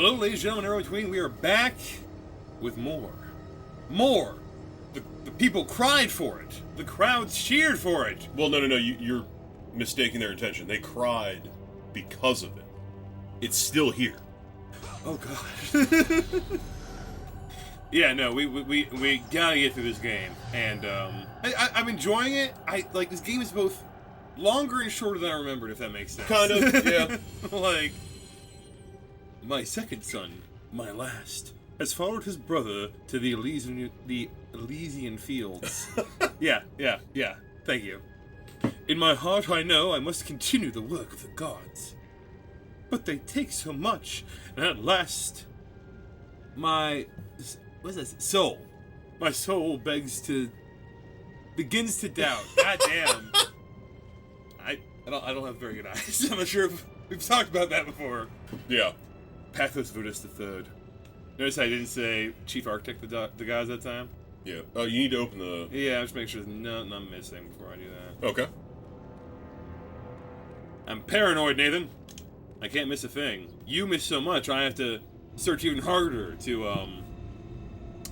Hello, ladies and gentlemen, everyone between. We are back with more. More! The people cried for it. The crowds cheered for it. Well, no, you're mistaking their intention. They cried because of it. It's still here. Oh, God. Yeah, no, we gotta get through this game. And, I'm enjoying it. This game is both longer and shorter than I remembered, if that makes sense. Kind of, yeah. Like, my second son, my last, has followed his brother to the Elysian fields. Yeah. Thank you. In my heart, I know I must continue the work of the gods. But they take so much, and at last, my soul begins to doubt. God damn. I don't have very good eyes. I'm not sure if we've talked about that before. Yeah. Pathos Buddhist III. Notice I didn't say Chief Architect the guys that time? Yeah. Oh, you need to open the... Yeah, just make sure there's nothing I'm missing before I do that. Okay. I'm paranoid, Nathan. I can't miss a thing. You miss so much, I have to search even harder to,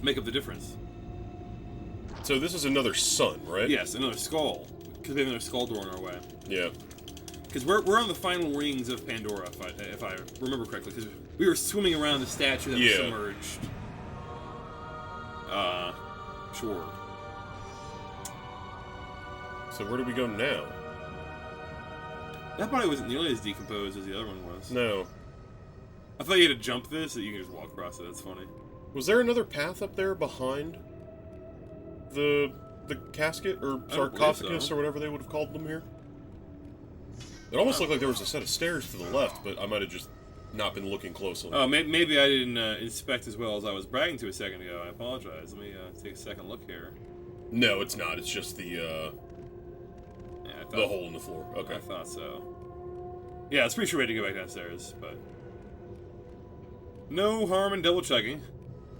make up the difference. So this is another sun, right? Yes, another skull. Because we have another skull door on our way. Yeah. Because we're on the final rings of Pandora, if I remember correctly. Because we were swimming around the statue that was submerged. Sure. So where do we go now? That body wasn't nearly as decomposed as the other one was. No. I thought you had to jump this, so you can just walk across it. That's funny. Was there another path up there behind the casket or sarcophagus or whatever they would have called them here? It almost looked like there was a set of stairs to the left, but I might have just not been looking closely. Oh, maybe I didn't inspect as well as I was bragging to a second ago. I apologize. Let me take a second look here. No, it's not. It's just the hole in the floor. Okay. I thought so. Yeah, it's pretty sure we had to go back downstairs, but... No harm in double-checking.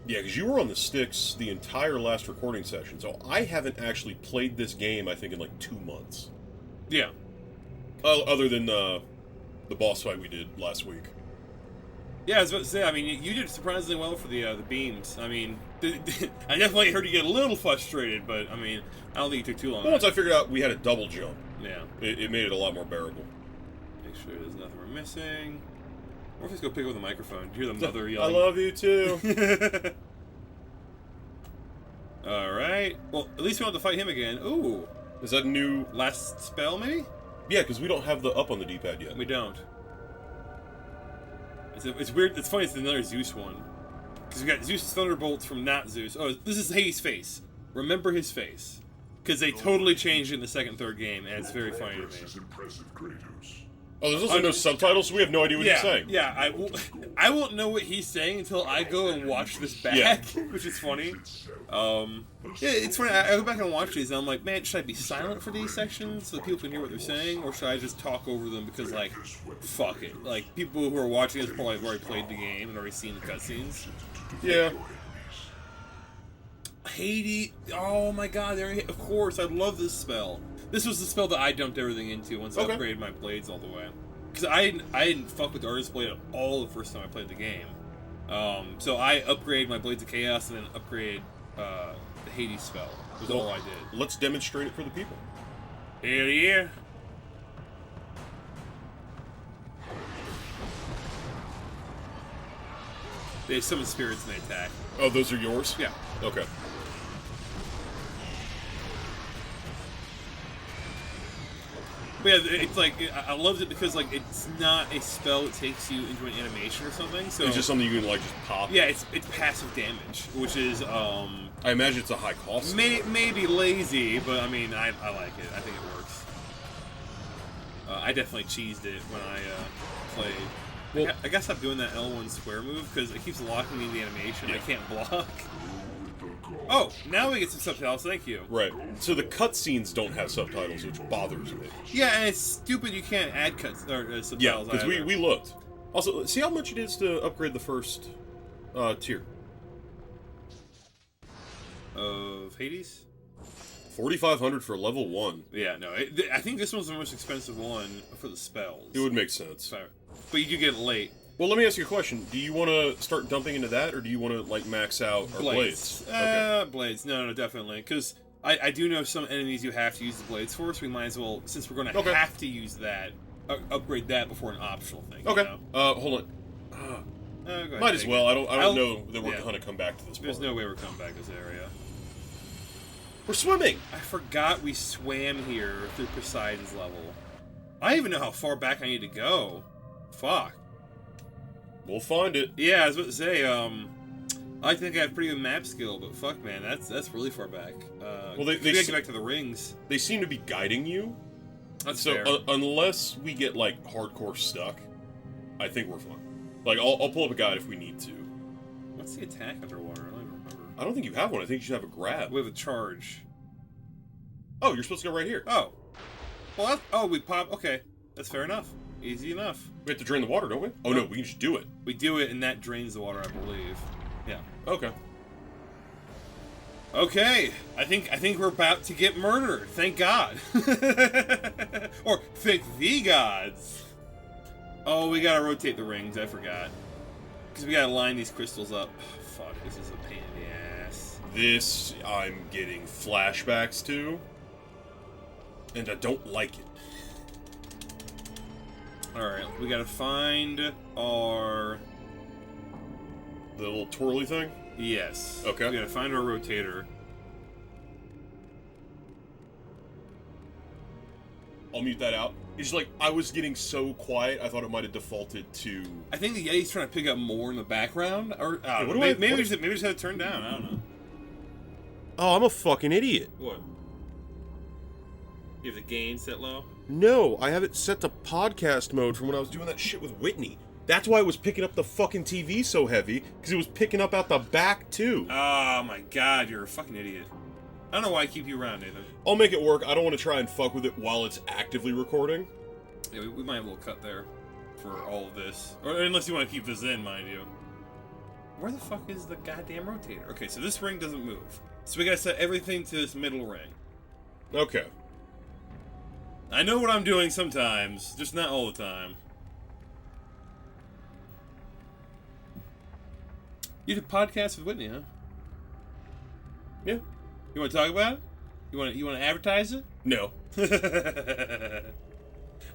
Yeah, because you were on the sticks the entire last recording session, so I haven't actually played this game, I think, in like 2 months. Yeah. Other than the boss fight we did last week. Yeah, I was about to say, I mean, you did surprisingly well for the beams. I mean, I definitely heard you get a little frustrated, but, I mean, I don't think it took too long. Well, once I figured out we had a double jump, yeah, it made it a lot more bearable. Make sure there's nothing we're missing. Or if we just go pick up the microphone. Do you hear the mother yelling? I love you, too. Alright. Well, at least we don't have to fight him again. Ooh. Is that a new... Last spell, maybe? Yeah, because we don't have the up on the D-pad yet. We don't. It's weird. It's funny. It's another Zeus one. Because we got Zeus's Thunderbolts from not Zeus. Oh, this is Hades' face. Remember his face. Because they totally changed it in the second and third game, and it's very funny to me. Oh, there's also no subtitles, so we have no idea what he's saying. Yeah, I won't know what he's saying until I go and watch this back, which is funny. Yeah, it's funny. I go back and watch these, and I'm like, man, should I be silent for these sections so people can hear what they're saying, or should I just talk over them because, like, fuck it. Like, people who are watching this probably have already played the game and already seen the cutscenes. Yeah. Hades, oh my god, of course, I love this spell. This was the spell that I dumped everything into once I upgraded my blades all the way. Because I didn't fuck with the Artist Blade at all the first time I played the game. So I upgraded my Blades of Chaos and then upgraded the Hades spell. Was all I did. Let's demonstrate it for the people. Hell yeah. They summon spirits and they attack. Oh, those are yours? Yeah. Okay. But yeah, it's like, I loved it because, like, it's not a spell that takes you into an animation or something, so... It's just something you can, like, just pop. Yeah, it's passive damage, which is, I imagine it's a high cost. Maybe lazy, but, I mean, I like it. I think it works. I definitely cheesed it when I, played. Well, I gotta stop doing that L1 square move, because it keeps locking me in the animation. I can't block. Oh, now we get some subtitles, thank you. Right. So the cutscenes don't have subtitles, which bothers me. Yeah, and it's stupid you can't add subtitles. Yeah, because we looked. Also, see how much it is to upgrade the first tier. Of Hades? 4,500 for level 1. Yeah, no, I think this one's the most expensive one for the spells. It would make sense. But you do get it late. Well, let me ask you a question. Do you want to start dumping into that, or do you want to, like, max out our blades? Okay. Blades. No, definitely. Because I do know some enemies you have to use the blades for, so we might as well, since we're going to have to use that, upgrade that before an optional thing. Okay. You know? Hold on. Might as well. I don't know that we're going to come back to this part. There's no way we're coming back to this area. We're swimming! I forgot we swam here through Poseidon's level. I don't even know how far back I need to go. Fuck. We'll find it. Yeah, I was about to say, I think I have pretty good map skill, but fuck, man, that's really far back. Well, they get back to the rings. They seem to be guiding you. That's so, fair. Unless we get, like, hardcore stuck, I think we're fine. Like, I'll pull up a guide if we need to. What's the attack underwater? I don't even remember. I don't think you have one. I think you should have a grab. We have a charge. Oh, you're supposed to go right here. Oh. Well, we pop. Okay. That's fair enough. Easy enough. We have to drain the water, don't we? Oh, no, we can just do it. We do it, and that drains the water, I believe. Yeah. Okay. Okay. I think we're about to get murdered. Thank God. Or thank the gods. Oh, we gotta rotate the rings. I forgot. Because we gotta line these crystals up. Fuck, this is a pain in the ass. This, I'm getting flashbacks to. And I don't like it. Alright, we gotta find our... The little twirly thing? Yes. Okay. We gotta find our rotator. I'll mute that out. It's like, I was getting so quiet, I thought it might have defaulted to... I think the Yeti's trying to pick up more in the background. Or, maybe we just had it turned down. I don't know. Oh, I'm a fucking idiot. What? You have the gain set low? No, I have it set to podcast mode from when I was doing that shit with Whitney. That's why it was picking up the fucking TV so heavy, because it was picking up out the back, too. Oh my god, you're a fucking idiot. I don't know why I keep you around, Nathan. I'll make it work. I don't want to try and fuck with it while it's actively recording. Yeah, we might have a little cut there for all of this. Or unless you want to keep this in, mind you. Where the fuck is the goddamn rotator? Okay, so this ring doesn't move. So we gotta set everything to this middle ring. Okay. I know what I'm doing sometimes, just not all the time. You did a podcast with Whitney, huh? Yeah. You want to talk about it? You want to advertise it? No. I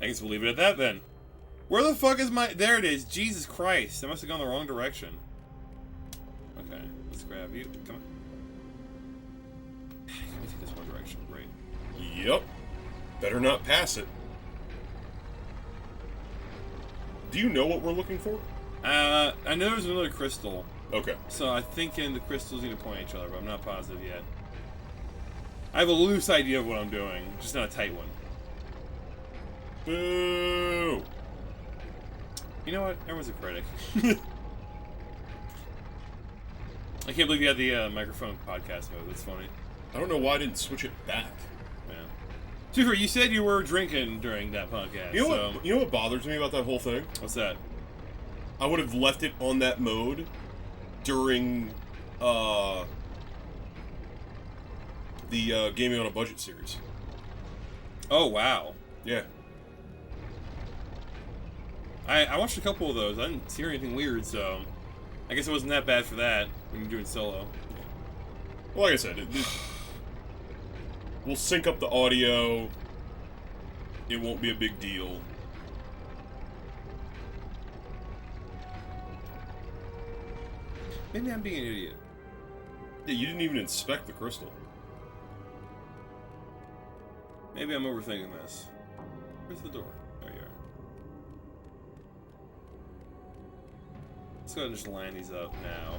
guess we'll leave it at that then. Where the fuck is my... There it is. Jesus Christ. I must have gone the wrong direction. Okay. Let's grab you. Come on. Let me take this one direction. Great. Yep. Better not pass it. Do you know what we're looking for? I know there's another crystal. Okay. So I'm thinking the crystals need to point at each other, but I'm not positive yet. I have a loose idea of what I'm doing, just not a tight one. Boo! You know what? Everyone's a critic. I can't believe you had the microphone podcast mode. That's funny. I don't know why I didn't switch it back. Yeah. Tufer, you said you were drinking during that podcast. You know what? You know what bothers me about that whole thing? What's that? I would have left it on that mode during the Gaming on a Budget series. Oh wow. Yeah. I watched a couple of those. I didn't hear anything weird, so I guess it wasn't that bad for that when you're doing solo. Well, like I said, we'll sync up the audio. It won't be a big deal. Maybe I'm being an idiot. Yeah, you didn't even inspect the crystal. Maybe I'm overthinking this. Where's the door? There you are. Let's go ahead and just line these up now.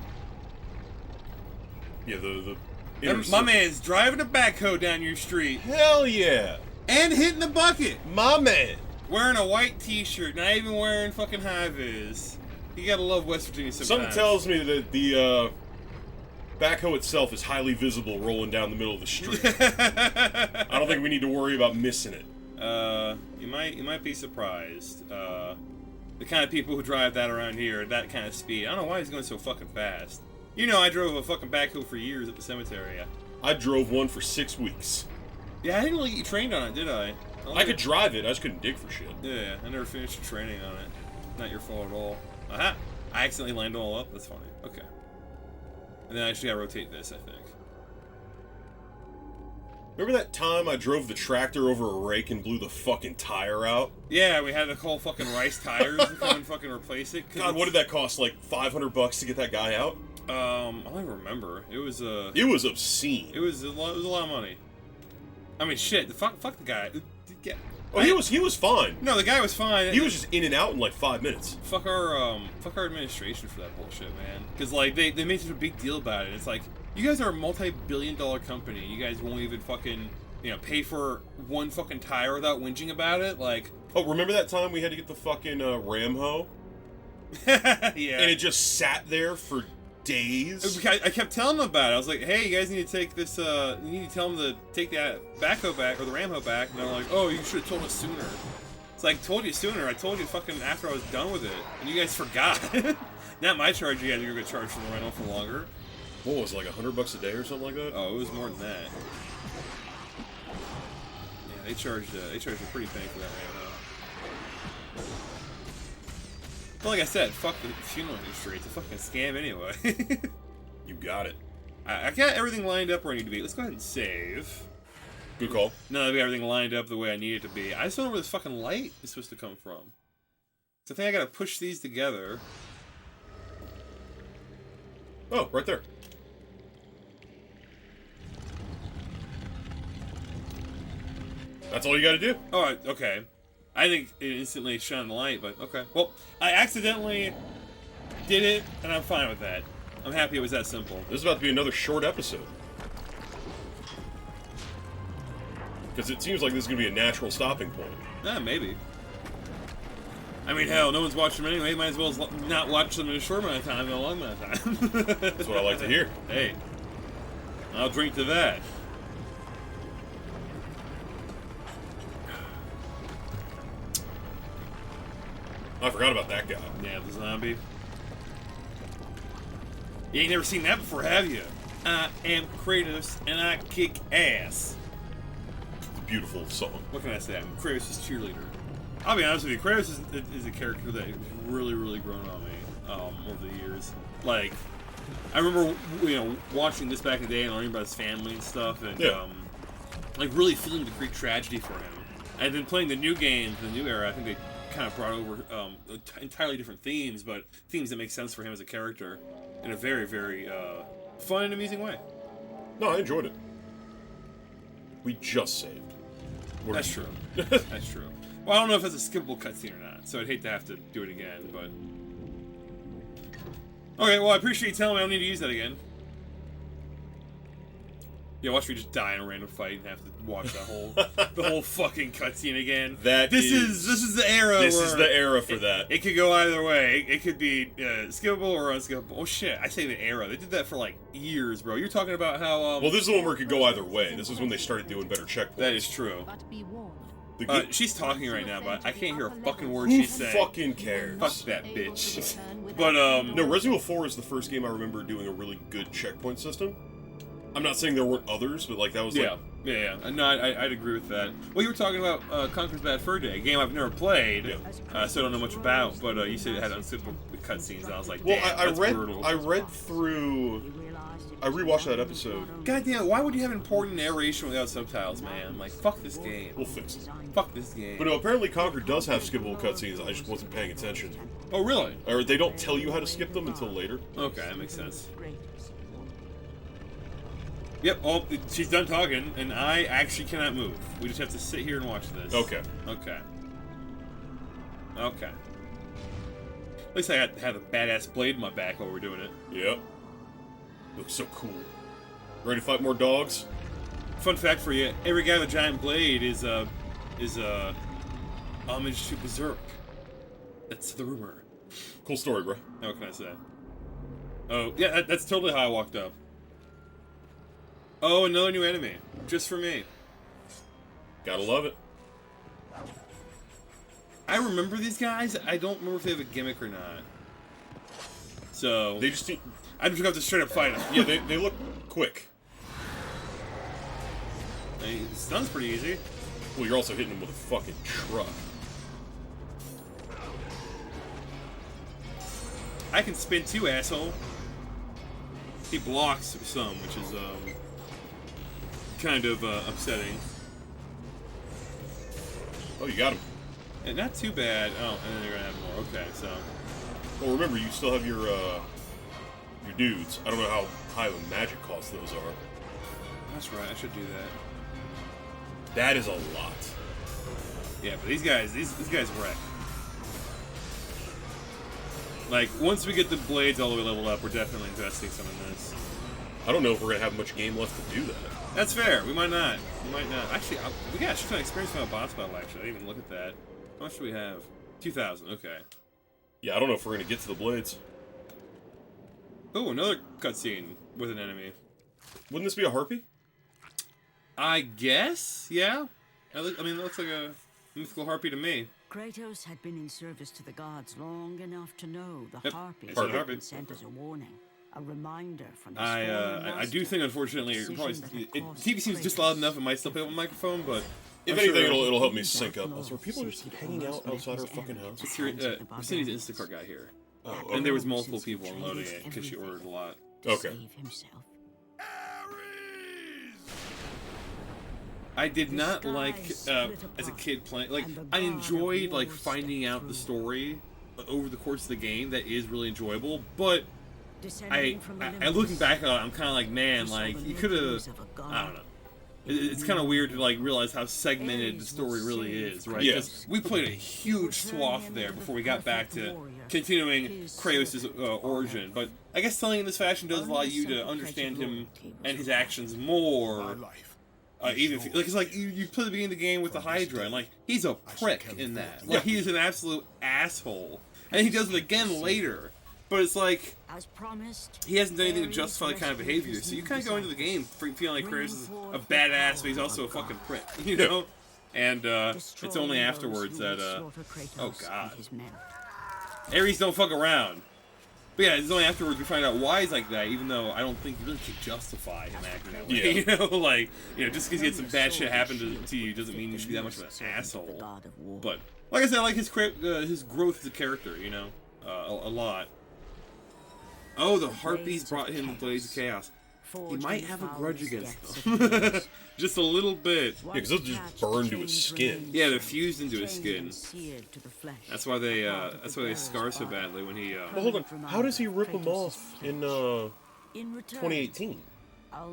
Yeah, the my man's driving a backhoe down your street. Hell yeah! And hitting the bucket! My man! Wearing a white t-shirt, not even wearing fucking high-vis. You gotta love West Virginia sometimes. Something tells me that the backhoe itself is highly visible rolling down the middle of the street. I don't think we need to worry about missing it. You might be surprised. The kind of people who drive that around here at that kind of speed. I don't know why he's going so fucking fast. You know, I drove a fucking backhoe for years at the cemetery. I drove one for 6 weeks. Yeah, I didn't really get you trained on it, did I? I could drive it, I just couldn't dig for shit. Yeah, I never finished the training on it. Not your fault at all. Aha! I accidentally landed them all up. That's funny. Okay. And then I actually gotta rotate this, I think. Remember that time I drove the tractor over a rake and blew the fucking tire out? Yeah, we had to call fucking Rice Tires to come and fucking replace it. God, what did that cost? Like $500 to get that guy out? I don't even remember. It was It was obscene. It was a lot of money. I mean, shit. Fuck the guy. Yeah. Oh, he was fine. No, the guy was fine. He was just in and out in like 5 minutes. Fuck our administration for that bullshit, man. Because like they made such a big deal about it. It's like, you guys are a multi-billion-dollar company. You guys won't even fucking pay for one fucking tire without whinging about it. Like, oh, remember that time we had to get the fucking ram hoe? Yeah. And it just sat there for days. I kept telling them about it. I was like, hey, you guys need to take this, you need to tell them to take that backhoe back, or the ram hoe back. And they're like, oh, you should have told us sooner. It's like, told you sooner. I told you fucking after I was done with it. And you guys forgot. Not my charge, you guys are going to charge for the rental for longer. What was it, like $100 a day or something like that? Oh, it was more than that. Yeah, they charged a pretty penny for that ram hoe. But like I said, fuck the funeral industry. It's a fucking scam anyway. You got it. I got everything lined up where I need to be. Let's go ahead and save. Good call. Now that we got everything lined up the way I need it to be. I just don't know where this fucking light is supposed to come from. So I think I gotta push these together. Oh, right there. That's all you gotta do. Oh, okay. I think it instantly shone the light, but okay. Well, I accidentally did it, and I'm fine with that. I'm happy it was that simple. This is about to be another short episode. Because it seems like this is going to be a natural stopping point. Maybe. I mean, hell, no one's watching them anyway. Might as well not watch them in a short amount of time than a long amount of time. That's what I like to hear. Hey, I'll drink to that. I forgot about that guy. Yeah, the zombie. You ain't never seen that before, have you? I am Kratos, and I kick ass. It's a beautiful song. What can I say? I'm Kratos' cheerleader. I'll be honest with you, Kratos is a character that has really, really grown on me over the years. Like, I remember, watching this back in the day and learning about his family and stuff, and like really feeling the Greek tragedy for him. And then playing the new games, the new era, I think they kind of brought over entirely different themes, but themes that make sense for him as a character in a very, very fun and amusing way. No, I enjoyed it. We just saved. That's true. That's true. Well, I don't know if that's a skippable cutscene or not, so I'd hate to have to do it again, but... Okay, well, I appreciate you telling me I don't need to use that again. Yeah, watch me just die in a random fight and have to watch the whole fucking cutscene again. This is the era. This is the era for that. It could go either way. It could be skippable or unskippable. Oh shit! I say the era. They did that for like years, bro. You're talking about how. Well, this is the one where it could go either way. This is when they started doing better checkpoints. That is true. She's talking right now, but I can't hear a fucking word Who she's saying. Fucking cares? Fuck that bitch. But no, Resident Evil 4 is the first game I remember doing a really good checkpoint system. I'm not saying there weren't others, but like that was yeah. No, I'd agree with that. Well, you were talking about Conker's Bad Fur Day, a game I've never played, so I don't know much about. But you said it had unskippable cutscenes, and I was like, damn, that's brutal. I read through. I rewatched that episode. God damn, why would you have important narration without subtitles, man? Like, fuck this game. We'll fix it. Fuck this game. But no, apparently Conker does have skippable cutscenes. I just wasn't paying attention. Oh, really? Or they don't tell you how to skip them until later. Okay, that makes sense. Yep, oh, she's done talking, and I actually cannot move. We just have to sit here and watch this. Okay. Okay. Okay. At least I had a badass blade in my back while we're doing it. Yep. Looks so cool. Ready to fight more dogs? Fun fact for you, every guy with a giant blade is homage to Berserk. That's the rumor. Cool story, bro. What can I say? Oh, yeah, that's totally how I walked up. Oh, another new enemy. Just for me. Gotta love it. I remember these guys. I don't remember if they have a gimmick or not. So... They just... I'm just going to have to straight up fight them. Yeah, they look quick. I mean, stun's pretty easy. Well, you're also hitting them with a fucking truck. I can spin too, asshole. He blocks some, which is kind of upsetting. Oh, you got him. And not too bad. Oh, and then they're gonna have more. Okay, so. Well, remember, you still have your dudes. I don't know how high of a magic cost those are. That's right. I should do that. That is a lot. Yeah, but these guys wreck. Like, once we get the blades all the way leveled up, we're definitely investing some in this. I don't know if we're going to have much game left to do that. That's fair. We might not. We might not. Actually, we got a shit ton of experience from a boss battle, actually. I didn't even look at that. How much do we have? 2,000. Okay. Yeah, I don't know if we're going to get to the blades. Oh, another cutscene with an enemy. Wouldn't this be a harpy? I guess? Yeah. I mean, it looks like a mythical harpy to me. Kratos had been in service to the gods long enough to know the harpies Harpy. had been sent as a warning, a reminder from his I do think, unfortunately, TV seems just loud enough. It might still pick up a microphone, but if anything, it'll help me sync up. Also, are people just hanging out outside our fucking house? Cindy's Instacart got here. Oh, okay. And there was multiple people unloading it because she ordered a lot. Okay. I did not like, as a kid playing, like, I enjoyed, like, finding out the story over the course of the game. That is really enjoyable, but I looking back on it, I'm kind of like, man, like, you could have, I don't know. It's kind of weird to, like, realize how segmented the story really is, right? Yes. We played a huge swath there before we got back to continuing Kratos' origin, but I guess telling in this fashion does allow you to understand him and his actions more. Even if, like, it's like you play the beginning of the game with the Hydra, and like he's a prick in that. Like he is an absolute asshole, and he does it again later. But it's like he hasn't done anything to justify the kind of behavior. So you kind of go into the game feeling like Kratos is a badass, but he's also a fucking prick, you know. And it's only afterwards that oh god, Ares don't fuck around. But yeah, it's only afterwards we find out why he's like that, even though I don't think you really can justify him acting that way. Yeah. You know, like, you know, just because he had some bad shit happen to you doesn't mean you should be that much of an asshole. But, like I said, I like his growth as a character, you know, a lot. Oh, the Harpies brought him the Blades of Chaos. He might have a grudge against them. Just a little bit. Yeah, because they'll just burn to his skin. Yeah, they're fused into his skin. That's why they scar so badly when he. Well, hold on. How does he rip them off in 2018?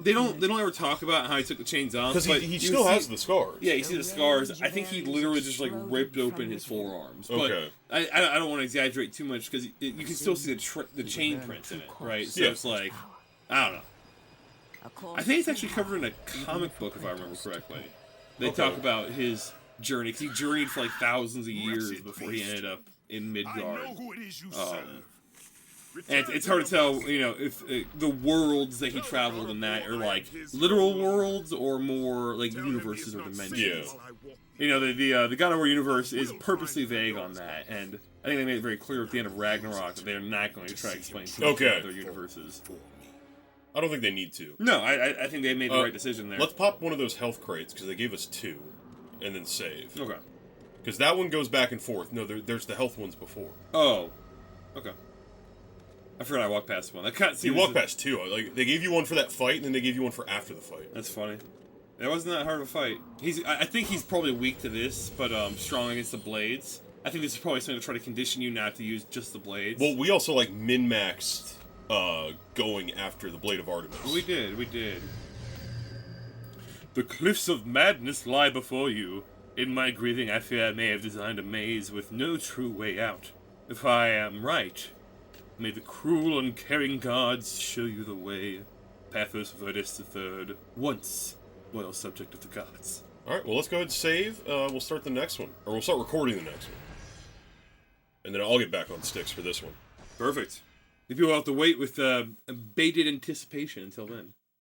They don't ever talk about how he took the chains off. Because he still has the scars. Yeah, you see the scars. I think he literally just like ripped open his forearms. Okay. But I don't want to exaggerate too much because you can still see the chain prints in it, right? So it's like, I don't know. I think it's actually covered in a comic book, if I remember correctly. They talk about his journey, because he journeyed for like thousands of years before he ended up in Midgard. And it's hard to tell, you know, if the worlds that he traveled in that are like literal worlds or more like universes or dimensions. Yeah. You know, the God of War universe is purposely vague on that, and I think they made it very clear at the end of Ragnarok that they're not going to try to explain too much about their universes. I don't think they need to. No, I think they made the right decision there. Let's pop one of those health crates, because they gave us 2, and then save. Okay. Because that one goes back and forth. No, there's the health ones before. Oh. Okay. I forgot I walked past one. That kind of you walked past 2. Like, they gave you one for that fight, and then they gave you one for after the fight. That's funny. That wasn't that hard of a fight. I think he's probably weak to this, but strong against the blades. I think this is probably something to try to condition you not to use just the blades. Well, we also, like, min-maxed going after the Blade of Artemis. We did. The cliffs of madness lie before you. In my grieving, I fear I may have designed a maze with no true way out. If I am right, may the cruel, uncaring gods show you the way. Pathos Verdis III, once loyal subject of the gods. Alright, well, let's go ahead and save. We'll start the next one. Or we'll start recording the next one. And then I'll get back on sticks for this one. Perfect. People will have to wait with bated anticipation until then.